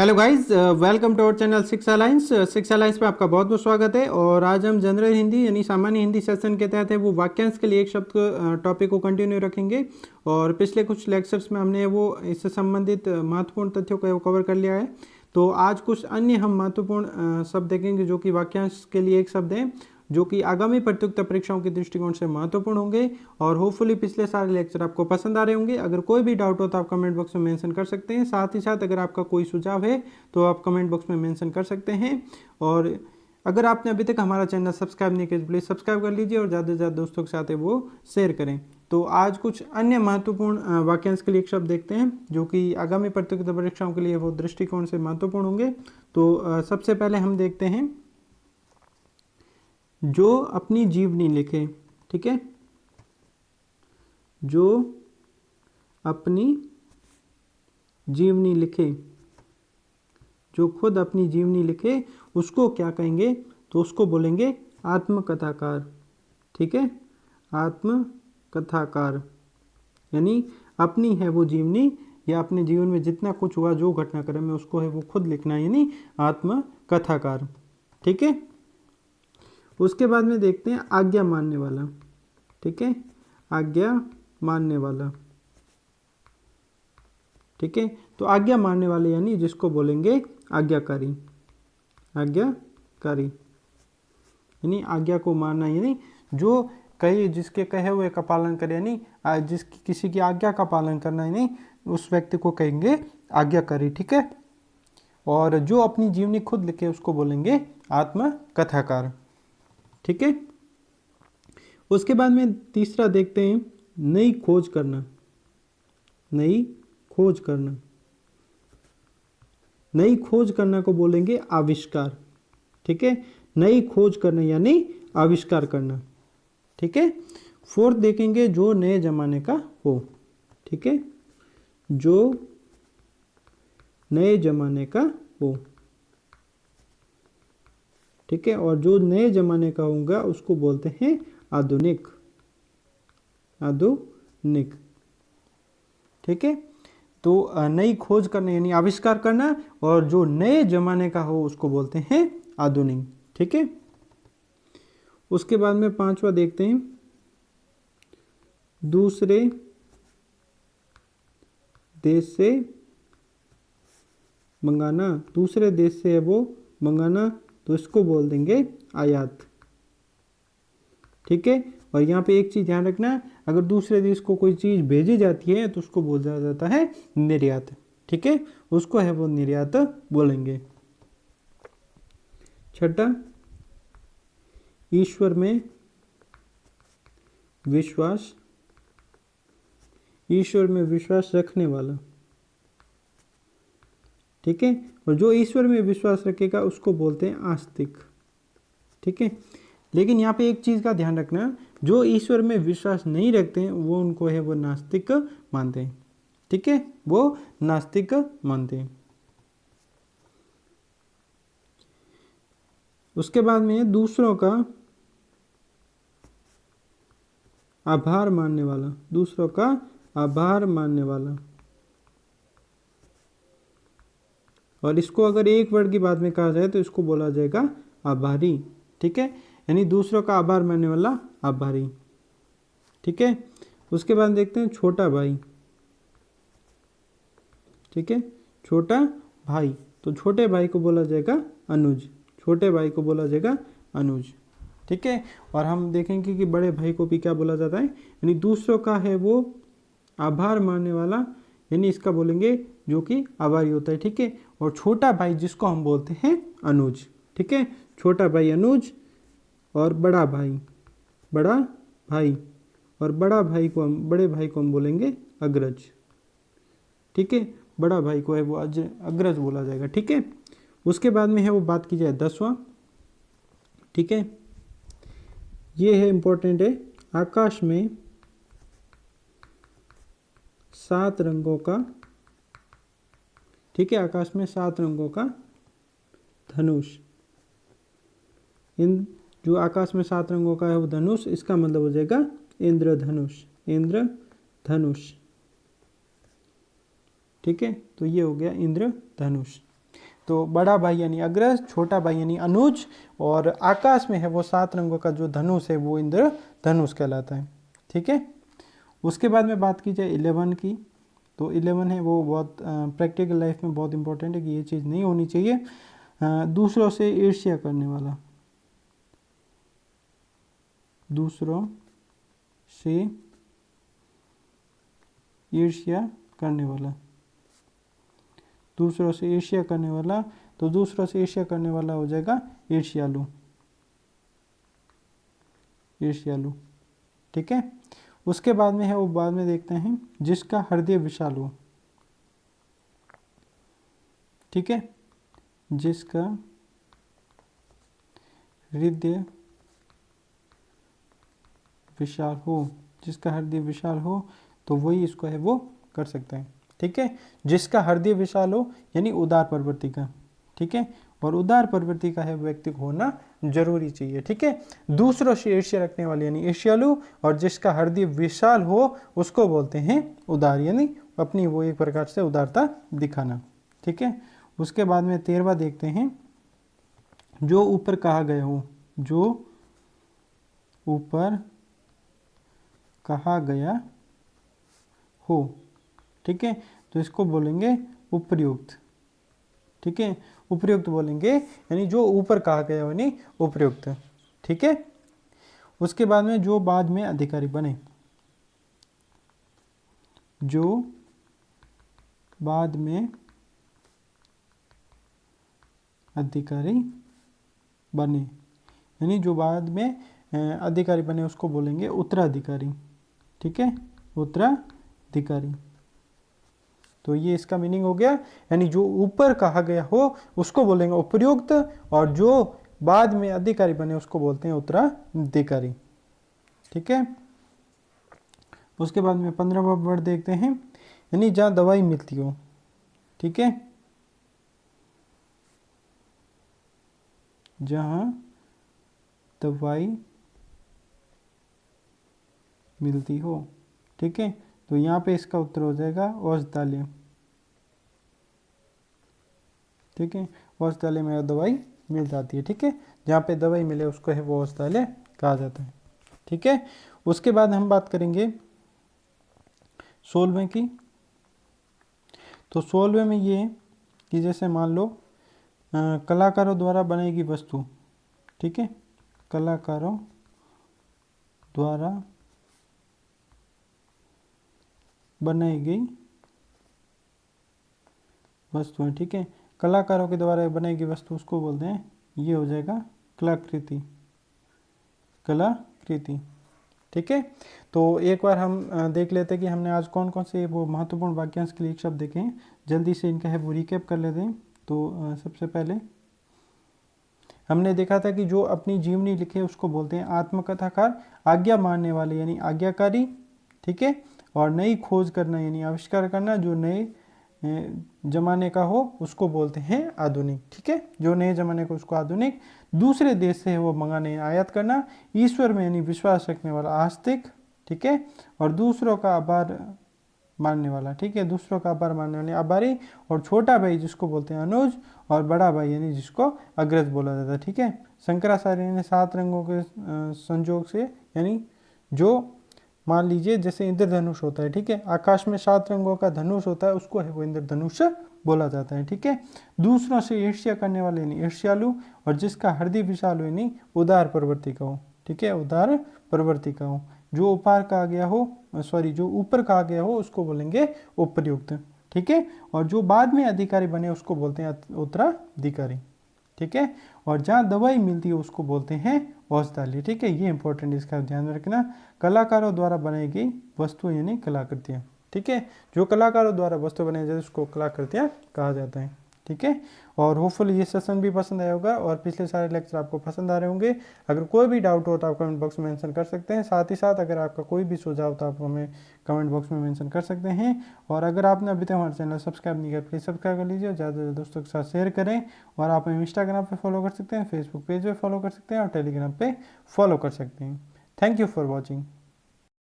Hello guys, welcome to our channel six alliance में आपका बहुत बहुत स्वागत है। और आज हम जनरल हिंदी यानी सामान्य हिंदी सेशन के तहत है वो वाक्यांश के लिए एक शब्द टॉपिक को कंटिन्यू रखेंगे। और पिछले कुछ लेक्चर्स में हमने वो इससे संबंधित महत्वपूर्ण तथ्यों को कवर कर लिया है। तो आज कुछ अन्य हम महत्वपूर्ण शब्द देखेंगे जो कि वाक्यांश के लिए एक शब्द है, जो कि आगामी प्रतियोगिता परीक्षाओं के दृष्टिकोण से महत्वपूर्ण होंगे। और होपफुली पिछले सारे लेक्चर आपको पसंद आ रहे होंगे। अगर कोई भी डाउट हो तो आप कमेंट बॉक्स में मेंशन कर सकते हैं। साथ ही साथ अगर आपका कोई सुझाव है तो आप कमेंट बॉक्स में मेंशन कर सकते हैं। और अगर आपने अभी तक हमारा चैनल सब्सक्राइब नहीं किया तो प्लीज़ सब्सक्राइब कर लीजिए और ज़्यादा से ज़्यादा दोस्तों के साथ वो शेयर करें। तो आज कुछ अन्य महत्वपूर्ण वाक्यांश के लिए एक शब्द देखते हैं जो कि आगामी प्रतियोगिता परीक्षाओं के लिए वो दृष्टिकोण से महत्वपूर्ण होंगे। तो सबसे पहले हम देखते हैं जो अपनी जीवनी लिखे। ठीक है, जो अपनी जीवनी लिखे, जो खुद अपनी जीवनी लिखे उसको क्या कहेंगे? तो उसको बोलेंगे आत्मकथाकार। ठीक है, आत्मकथाकार यानी अपनी है वो जीवनी या अपने जीवन में जितना कुछ हुआ जो घटनाक्रम है उसको है वो खुद लिखना, यानी आत्मकथाकार। ठीक है, उसके बाद में देखते हैं आज्ञा मानने वाला। ठीक है, आज्ञा मानने वाला। ठीक है, तो आज्ञा मानने वाले यानी जिसको बोलेंगे आज्ञाकारी। आज्ञाकारी यानी आज्ञा को मानना, यानी जो कहे जिसके कहे हुए का पालन करे, यानी जिसकी किसी की आज्ञा का पालन करना, यानी उस व्यक्ति को कहेंगे आज्ञाकारी। ठीक है, और जो अपनी जीवनी खुद लिखे उसको बोलेंगे आत्मकथाकार। ठीक है, उसके बाद में तीसरा देखते हैं नई खोज करना। नई खोज करना, नई खोज करना को बोलेंगे आविष्कार। ठीक है, नई खोज करना यानी आविष्कार करना। ठीक है, फोर्थ देखेंगे जो नए जमाने का हो। ठीक है, जो नए जमाने का हो। ठीक है, और जो नए जमाने का होगा उसको बोलते हैं आधुनिक। आधुनिक। ठीक है, तो नई खोज करना यानी आविष्कार करना, और जो नए जमाने का हो उसको बोलते हैं आधुनिक। ठीक है, उसके बाद में पांचवा देखते हैं दूसरे देश से मंगाना। दूसरे देश से है वो मंगाना, तो इसको बोल देंगे आयात। ठीक है, और यहाँ पे एक चीज़ ध्यान रखना, अगर दूसरे देश को कोई चीज़ भेजी जाती है तो उसको बोला जाता है निर्यात। ठीक है, उसको है वो निर्यात बोलेंगे। छठा, ईश्वर में विश्वास। ईश्वर में विश्वास रखने वाला। ठीक है, और जो ईश्वर में विश्वास रखेगा उसको बोलते हैं आस्तिक। ठीक है, लेकिन यहाँ पे एक चीज़ का ध्यान रखना, जो ईश्वर में विश्वास नहीं रखते हैं वो उनको है वो नास्तिक मानते हैं। ठीक है, वो नास्तिक मानते हैं। उसके बाद में दूसरों का आभार मानने वाला। दूसरों का आभार मानने वाला, और इसको अगर एक वर्ड की बात में कहा जाए तो इसको बोला जाएगा आभारी। ठीक है, यानी दूसरों का आभार मानने वाला आभारी। ठीक है, उसके बाद देखते हैं छोटा भाई। ठीक है, छोटा भाई, तो छोटे भाई को बोला जाएगा अनुज। छोटे भाई को बोला जाएगा अनुज। ठीक है, और हम देखेंगे कि बड़े भाई को भी क्या बोला जाता है, यानी दूसरों का है वो आभार मानने वाला, यानी इसका बोलेंगे जो कि आभारी होता है। ठीक है, और छोटा भाई जिसको हम बोलते हैं अनुज। ठीक है, छोटा भाई अनुज, और बड़ा भाई बड़ा भाई, और बड़ा भाई को हम बड़े भाई को हम बोलेंगे अग्रज। ठीक है, बड़ा भाई को है वो अग्रज बोला जाएगा। ठीक है, उसके बाद में है वो बात की जाए 10वां। ठीक है, ये है इंपॉर्टेंट है, आकाश में 7 रंगों का। ठीक है, आकाश में 7 रंगों का धनुष। इन जो आकाश में 7 रंगों का है वो धनुष, इसका मतलब हो जाएगा इंद्रधनुष। इंद्रधनुष। ठीक है, तो ये हो गया इंद्रधनुष। तो बड़ा भाई यानी अग्रज, छोटा भाई यानी अनुज, और आकाश में है वो 7 रंगों का जो धनुष है वो इंद्रधनुष कहलाता है। ठीक है। उसके बाद में बात की जाए 11 की, तो 11 है वो बहुत प्रैक्टिकल लाइफ में बहुत इंपॉर्टेंट है कि ये चीज़ नहीं होनी चाहिए। दूसरों से ईर्ष्या करने वाला, दूसरों से ईर्ष्या करने वाला, दूसरों से ईर्ष्या करने वाला, तो दूसरों से ईर्ष्या करने वाला हो जाएगा ईर्ष्यालु, ईर्ष्यालु। ठीक है। उसके बाद में है वो बाद में देखते हैं जिसका हृदय विशाल हो। ठीक है। जिसका हृदय विशाल हो, जिसका हृदय विशाल हो तो वही इसको है वो कर सकता है। ठीक है। जिसका हृदय विशाल हो यानी उदार प्रवृत्ति का। ठीक है। और उदार प्रवृत्ति का है व्यक्ति को होना जरूरी चाहिए। ठीक है। दूसरों से ईर्ष्या रखने वाले यानी ईर्ष्यालु, और जिसका हृदय विशाल हो उसको बोलते हैं उदार, यानी अपनी वो एक प्रकार से उदारता दिखाना। ठीक है। उसके बाद में 13वां देखते हैं जो ऊपर कहा गया हो, जो ऊपर कहा गया हो। ठीक है। तो इसको बोलेंगे उपर्युक्त। ठीक है। उपर्युक्त बोलेंगे यानी जो ऊपर कहा गया हो यानी उपर्युक्त। ठीक है। उसके बाद में जो बाद में अधिकारी बने, जो बाद में अधिकारी बने यानी जो बाद में अधिकारी बने उसको बोलेंगे उत्तराधिकारी। ठीक है। उत्तराधिकारी। तो ये इसका मीनिंग हो गया, यानी जो ऊपर कहा गया हो उसको बोलेंगे उपर्युक्त, और जो बाद में अधिकारी बने उसको बोलते हैं उत्तराधिकारी। ठीक है। उसके बाद में 15वां वर्ड देखते हैं, यानी जहाँ दवाई मिलती हो। ठीक है। जहाँ दवाई मिलती हो। ठीक है। तो यहाँ पे इसका उत्तर हो जाएगा औषधालय। ठीक है। औषधालय में दवाई मिल जाती है। ठीक है। जहाँ पे दवाई मिले उसको है वो औषधालय कहा जाता है। ठीक है। उसके बाद हम बात करेंगे 16वें की। तो 16वें में ये कि जैसे मान लो कलाकारों द्वारा बनाई गई वस्तु। ठीक है। कलाकारों द्वारा बनाई गई वस्तुएं। ठीक है। कलाकारों के द्वारा बनाई गई वस्तु उसको बोलते हैं, ये हो जाएगा कलाकृति, कलाकृति। ठीक है। तो एक बार हम देख लेते हैं कि हमने आज कौन कौन से वो महत्वपूर्ण वाक्यांश के लिए शब्द देखे हैं। जल्दी से इनका है वो रिकैप कर लेते हैं। तो सबसे पहले हमने देखा था कि जो अपनी जीवनी लिखे उसको बोलते हैं आत्मकथाकार, आज्ञा मानने वाले यानी आज्ञाकारी। ठीक है। और नई खोज करना यानी आविष्कार करना, जो नए जमाने का हो उसको बोलते हैं आधुनिक। ठीक है। जो नए जमाने को उसको आधुनिक। दूसरे देश से वो मंगाने आयात करना, ईश्वर में यानी विश्वास रखने वाला आस्तिक। ठीक है। और दूसरों का आभार मानने वाला। ठीक है। दूसरों का आभार मानने वाले आभारी। और छोटा भाई जिसको बोलते हैं अनुज, और बड़ा भाई यानी जिसको अग्रज बोला जाता है। ठीक है। शंकराचार्य ने 7 रंगों के संयोग से, यानी जो मान लीजिए जैसे इंद्रधनुष होता है। ठीक है। आकाश में 7 रंगों का धनुष होता है, उसको है वो इंद्रधनुष बोला जाता है। ठीक है। दूसरों से ईर्ष्या करने वाले यानी ईर्ष्यालु, और जिसका हृदय विशाल हो यानी उदार प्रवृत्ति का हो। ठीक है। उदार प्रवृत्ति का हो। जो ऊपर कहा गया हो, जो ऊपर कहा गया हो उसको बोलेंगे उपर्युक्त। ठीक है। और जो बाद में अधिकारी बने उसको बोलते हैं उत्तराधिकारी। ठीक है। और जहाँ दवाई मिलती है उसको बोलते हैं औषधालय। ठीक है। ये इंपॉर्टेंट, इसका ध्यान रखना। कलाकारों द्वारा बनाई गई वस्तु यानी कलाकृतियाँ। ठीक है। जो कलाकारों द्वारा वस्तु बनाई जाती है उसको कलाकृतियाँ कहा जाता है। ठीक है। और होपफुली ये सेशन भी पसंद आया होगा, और पिछले सारे लेक्चर आपको पसंद आ रहे होंगे। अगर कोई भी डाउट हो तो आप कमेंट बॉक्स में मेंशन कर सकते हैं। साथ ही साथ अगर आपका कोई भी सुझाव तो आप हमें कमेंट बॉक्स में मेंशन कर सकते हैं। और अगर आपने अभी तक हमारा चैनल सब्सक्राइब नहीं किया प्लीज़ सब्सक्राइब कर लीजिए, ज़्यादा से ज़्यादा दोस्तों के साथ शेयर करें। और आप हमें इंस्टाग्राम पर फॉलो कर सकते हैं, फेसबुक पेज पर फॉलो कर सकते हैं, और टेलीग्राम पर फॉलो कर सकते हैं। Thank you for watching.